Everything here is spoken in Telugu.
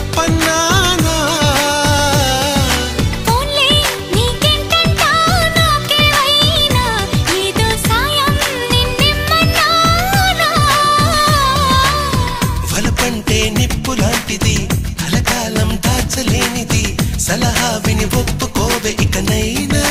చెప్పన్నానా ఓన్లీ నీకెంటంటా నాకేవైనా ఏదో సాయం నిన్నెమ్మన్నానా వలపంటే నిప్పు లాంటిది కలకాలం దాచలేనిది సలహా విని ఒప్పుకోవే ఇకనైనా